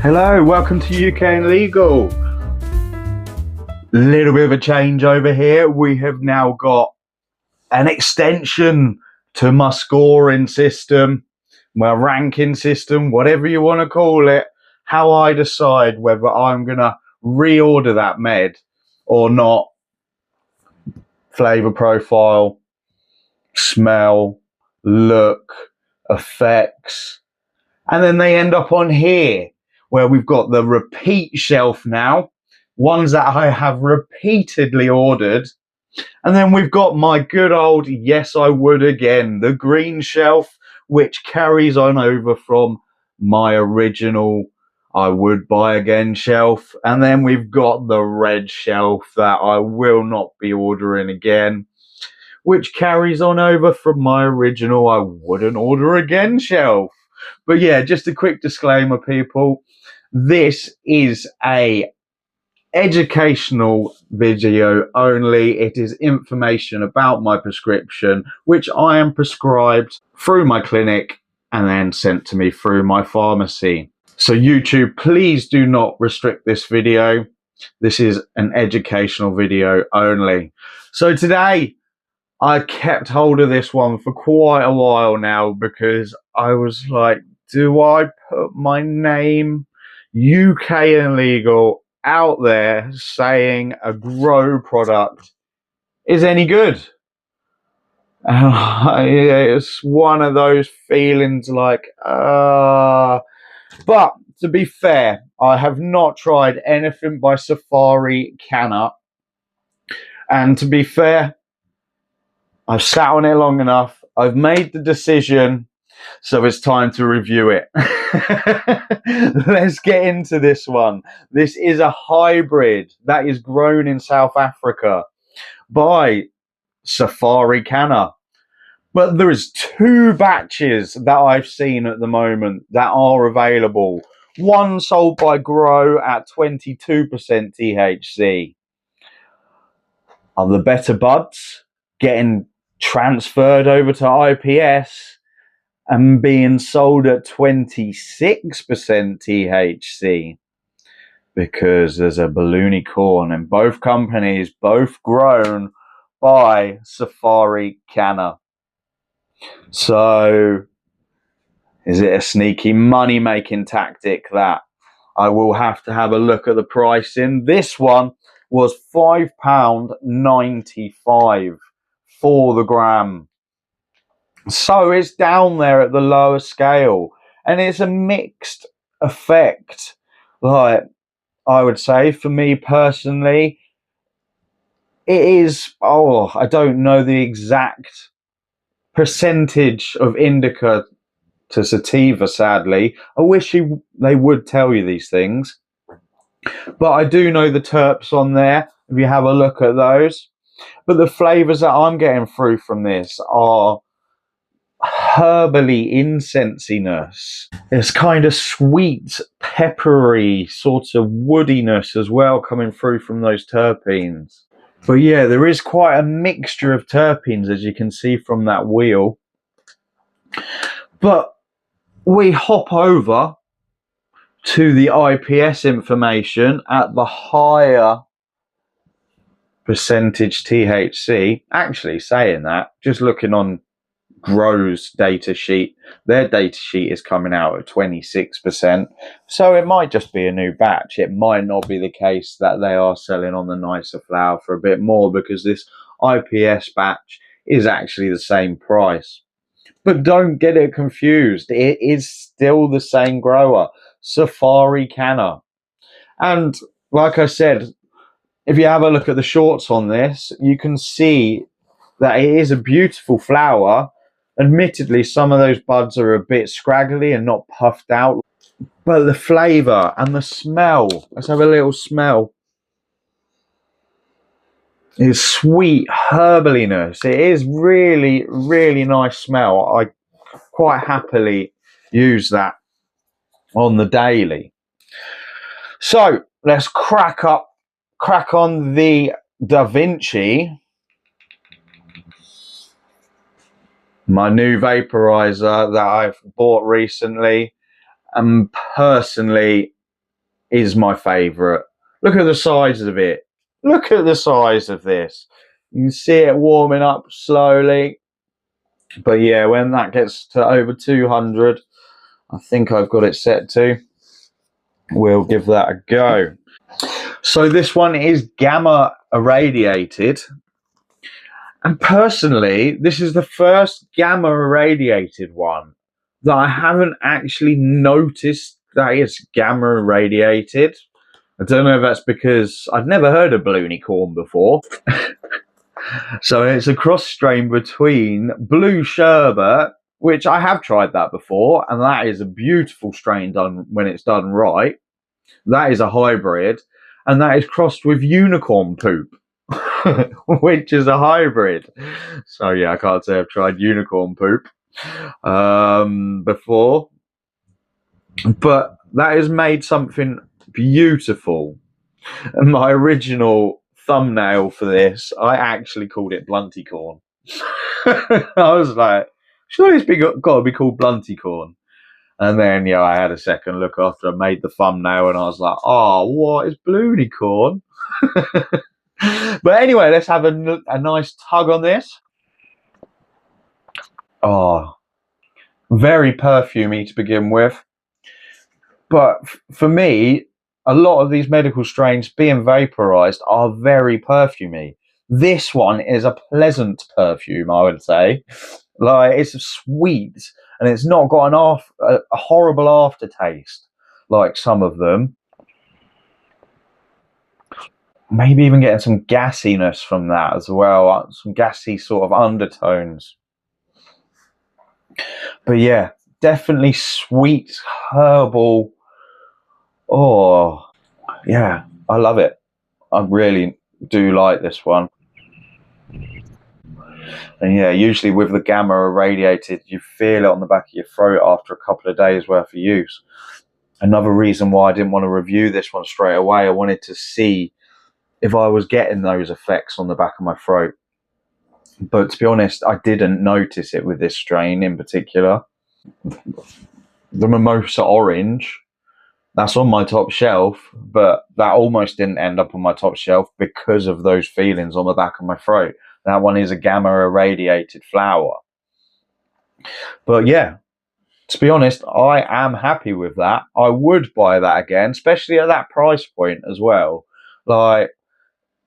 Hello, welcome to UK Legal. Little bit of a change over here. We have now got an extension to my scoring system, my ranking system, whatever you want to call it, how I decide whether I'm going to reorder that med or not. Flavor profile, smell, look, effects, and then they end up on here where we've got the repeat shelf now, ones that I have repeatedly ordered. And then we've got my good old yes I would again, the green shelf, which carries on over from my original I would buy again shelf. And then we've got the red shelf that I will not be ordering again, which carries on over from my original I wouldn't order again shelf. But yeah, just a quick disclaimer, people. This is a educational video only. It is information about my prescription, which I am prescribed through my clinic and then sent to me through my pharmacy. So YouTube, please do not restrict this video. This is an educational video only. So today, I kept hold of this one for quite a while now because I was like, do I put my name, UK and legal, out there saying a grow product is any good? It's one of those feelings like, but to be fair, I have not tried anything by SafriCanna. And to be fair, I've sat on it long enough. I've made the decision, so it's time to review it. Let's get into this one. This is a hybrid that is grown in South Africa by SafriCanna. But there is two batches that I've seen at the moment that are available. One sold by Grow at 22% THC. Are the better buds getting transferred over to IPS and being sold at 26% THC? Because there's a Blunicorn, and both companies, both grown by SafriCanna. So is it a sneaky money-making tactic that I will have to have a look at the pricing? This one was £5.95 for the gram. So it's down there at the lower scale, and it's a mixed effect. Like I would say, for me personally, it is, I don't know the exact percentage of indica to sativa, sadly. I wish they would tell you these things. But I do know the terps on there, if you have a look at those. But the flavours that I'm getting through from this are herbally incensiness. There's kind of sweet, peppery, sort of woodiness as well coming through from those terpenes. But yeah, there is quite a mixture of terpenes, as you can see from that wheel. But we hop over to the IPS information at the higher percentage THC. Actually, saying that, just looking on Grow's data sheet, their data sheet is coming out at 26%. So it might just be a new batch. It might not be the case that they are selling on the nicer flower for a bit more, because this IPS batch is actually the same price. But don't get it confused. It is still the same grower, SafriCanna. And like I said, if you have a look at the shorts on this, you can see that it is a beautiful flower. Admittedly, some of those buds are a bit scraggly and not puffed out. But the flavour and the smell, let's have a little smell. It's sweet herbaliness. It is really, really nice smell. I quite happily use that on the daily. So let's crack on the Da Vinci, my new vaporizer that I've bought recently, and personally is my favourite. Look at the size of it. Look at the size of this. You can see it warming up slowly. But yeah, when that gets to over 200, I think I've got it set to, we'll give that a go. So this one is gamma irradiated. And personally, this is the first gamma irradiated one that I haven't actually noticed that it's gamma irradiated. I don't know if that's because I've never heard of Blunicorn before. So it's a cross strain between Blue Sherbet, which I have tried that before, and that is a beautiful strain done when it's done right. That is a hybrid, and that is crossed with Unicorn Poop, which is a hybrid. So yeah, I can't say I've tried Unicorn Poop before, but that has made something beautiful. And my original thumbnail for this, I actually called it Blunticorn. I was like, surely it's got to be called Blunticorn. And then, yeah, I had a second look after I made the thumbnail, and I was like, oh, what is Blunicorn? But anyway, let's have a nice tug on this. Oh, very perfumey to begin with. But for me, a lot of these medical strains being vaporized are very perfumey. This one is a pleasant perfume, I would say. Like, it's sweet, and it's not got a horrible aftertaste like some of them. Maybe even getting some gassiness from that as well, some gassy sort of undertones. But yeah, definitely sweet, herbal. Oh, yeah, I love it. I really do like this one. And yeah, usually with the gamma irradiated, you feel it on the back of your throat after a couple of days worth of use. Another reason why I didn't want to review this one straight away, I wanted to see if I was getting those effects on the back of my throat. But to be honest, I didn't notice it with this strain in particular. The Mimosa Orange, that's on my top shelf, but that almost didn't end up on my top shelf because of those feelings on the back of my throat. That one is a gamma irradiated flower. But yeah, to be honest, I am happy with that. I would buy that again, especially at that price point as well. Like,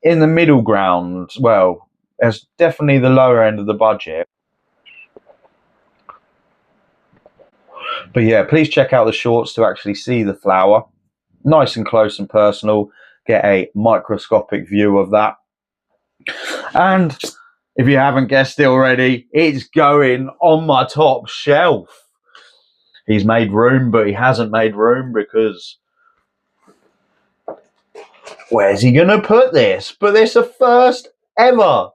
in the middle ground, well, it's definitely the lower end of the budget. But yeah, please check out the shorts to actually see the flower. Nice and close and personal. Get a microscopic view of that. And if you haven't guessed it already, it's going on my top shelf. He's made room, but he hasn't made room because where's he going to put this? But this is a first ever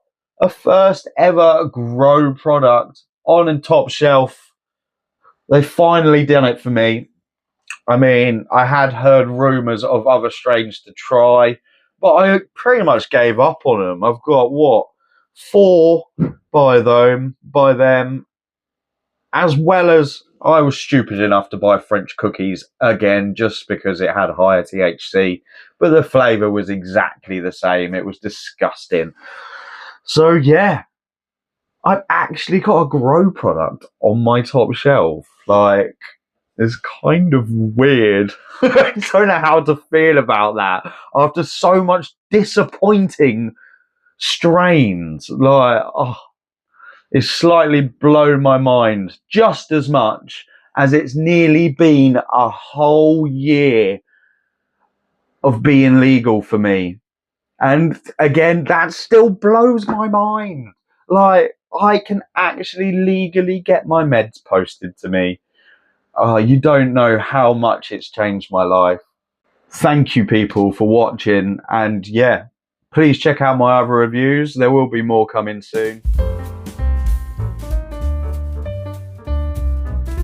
grow product on a top shelf. They've finally done it for me. I mean, I had heard rumours of other strains to try, but I pretty much gave up on them. I've got, what, 4 by them, as well as I was stupid enough to buy French cookies again just because it had higher THC, but the flavour was exactly the same. It was disgusting. So yeah, I've actually got a grow product on my top shelf. Like, it's kind of weird. I don't know how to feel about that after so much disappointing strains. Like, oh, it's slightly blown my mind just as much as it's nearly been a whole year of being legal for me. And again, that still blows my mind. Like, I can actually legally get my meds posted to me. You don't know how much it's changed my life. Thank you, people, for watching. And yeah, please check out my other reviews. There will be more coming soon.